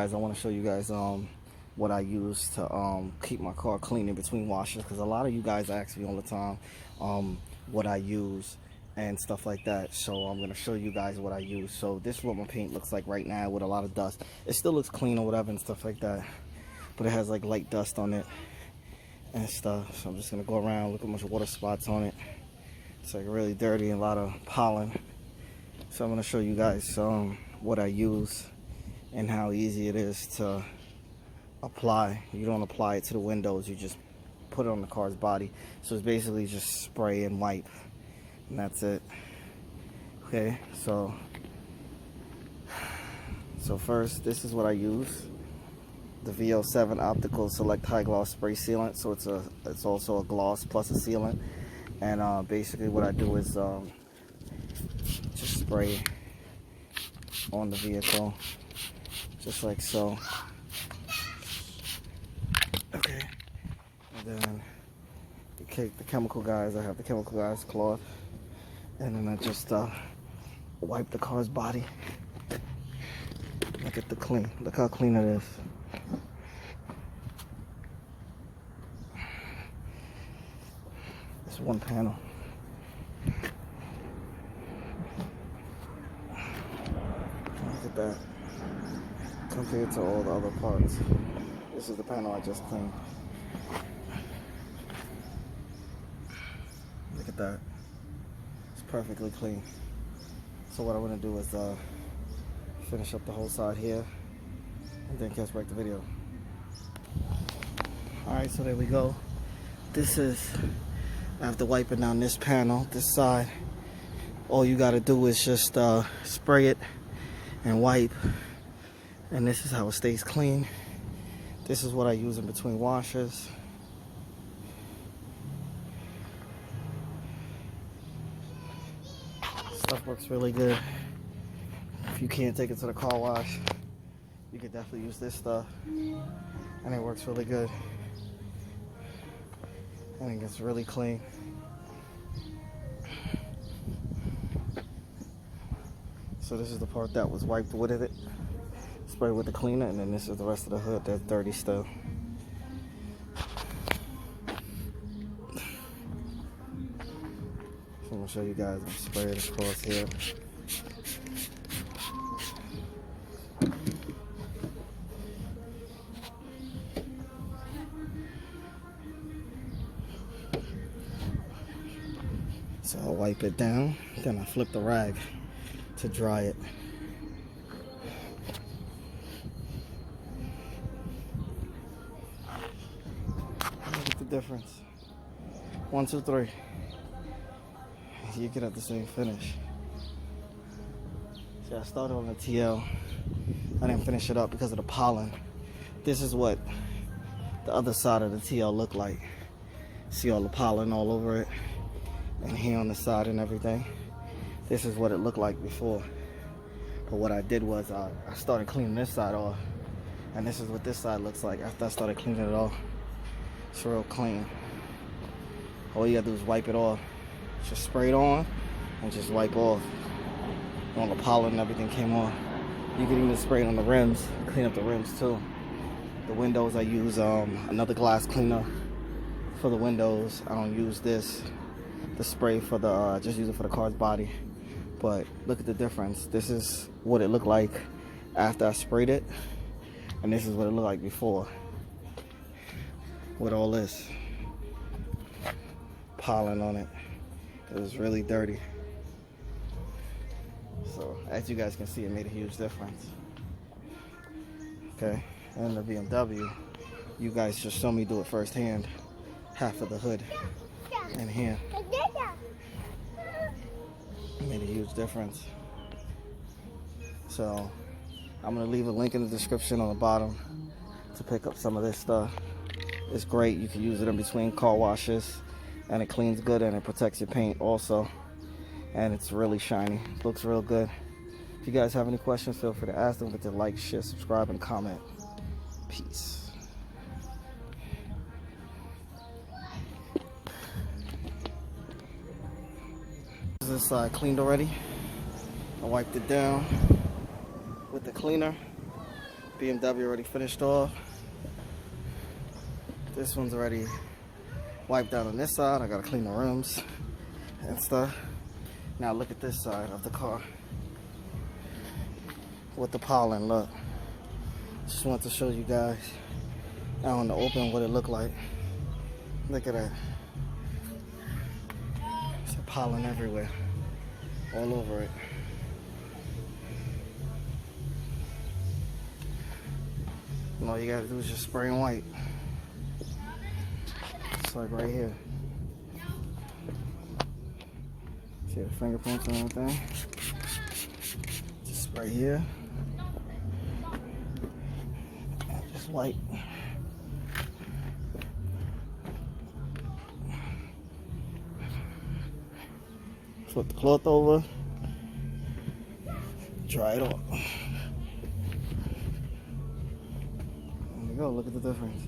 guys, I want to show you guys what I use to keep my car clean in between washes, because a lot of you guys ask me all the time what I use and stuff like that. So I'm going to show you guys what I use. So this is what my paint looks like right now with a lot of dust. It still looks clean or whatever and stuff like that, but it has like light dust on it and stuff. So I'm just going to go around, look at much water spots on it. It's like really dirty and a lot of pollen. So I'm going to show you guys what I use and how easy it is to apply. You don't apply it to the windows, you just put it on the car's body. So it's basically just spray and wipe, and that's it. Okay, so first, this is what I use: the VO7 Optical Select High Gloss Spray Sealant. So it's also a gloss plus a sealant, and basically what I do is just spray on the vehicle, just like so. Okay, and then the chemical guys, I have the chemical guys cloth, and then I just wipe the car's body. Look at the clean, look how clean it is. It's one panel. Look at that, compared to all the other parts. This is the panel I just cleaned. Look at that. It's perfectly clean. So what I want to do is finish up the whole side here and then catch back the video. Alright, so there we go. This is, after wiping down this panel, this side, all you got to do is just spray it and wipe. And this is how it stays clean. This is what I use in between washes. Stuff works really good. If you can't take it to the car wash, you could definitely use this stuff, and it works really good. And it gets really clean. So this is the part that was wiped with it. Spray with the cleaner, and then this is the rest of the hood that's dirty still. So I'm gonna show you guys. I'm spray it across here. So I'll wipe it down, then I flip the rag to dry it. Difference. 1, 2, 3. You get at the same finish. See, I started on the TL. I didn't finish it up because of the pollen. This is what the other side of the TL looked like. See all the pollen all over it, and here on the side and everything. This is what it looked like before. But what I did was I started cleaning this side off, and this is what this side looks like after I started cleaning it off. It's real clean. All you gotta do is wipe it off. Just spray it on and just wipe off. All the pollen and everything came off. You can even spray it on the rims, clean up the rims too. The windows, I use another glass cleaner for the windows. I don't use this, the spray for the, just use it for the car's body. But look at the difference. This is what it looked like after I sprayed it, and this is what it looked like before. With all this pollen on it. It was really dirty. So as you guys can see, it made a huge difference. Okay, and the BMW, you guys just saw me do it firsthand. Half of the hood and here. It made a huge difference. So I'm gonna leave a link in the description on the bottom to pick up some of this stuff. It's great. You can use it in between car washes, and it cleans good, and it protects your paint also, and it's really shiny. It looks real good. If you guys have any questions, feel free to ask them. Get to like, share, subscribe, and comment. Peace. This side cleaned already. I wiped it down with the cleaner. BMW already finished off. This one's already wiped out on this side. I gotta clean the rims and stuff. Now look at this side of the car with the pollen. Look, just want to show you guys out in the open what it looked like. Look at that. There's pollen everywhere, all over it. And all you gotta do is just spray and white. It's like right here. See the fingerprints and everything? Just right here. And just white. Flip the cloth over. Dry it off. There you go, look at the difference.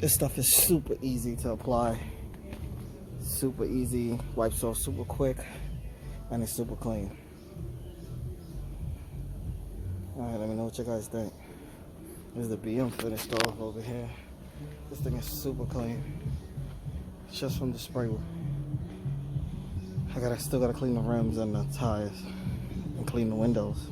This stuff is super easy to apply. Super easy, wipes off super quick, and it's super clean. Alright, let me know what you guys think. There's the BM finished off over here. This thing is super clean. It's just from the spray. Still gotta clean the rims and the tires and clean the windows.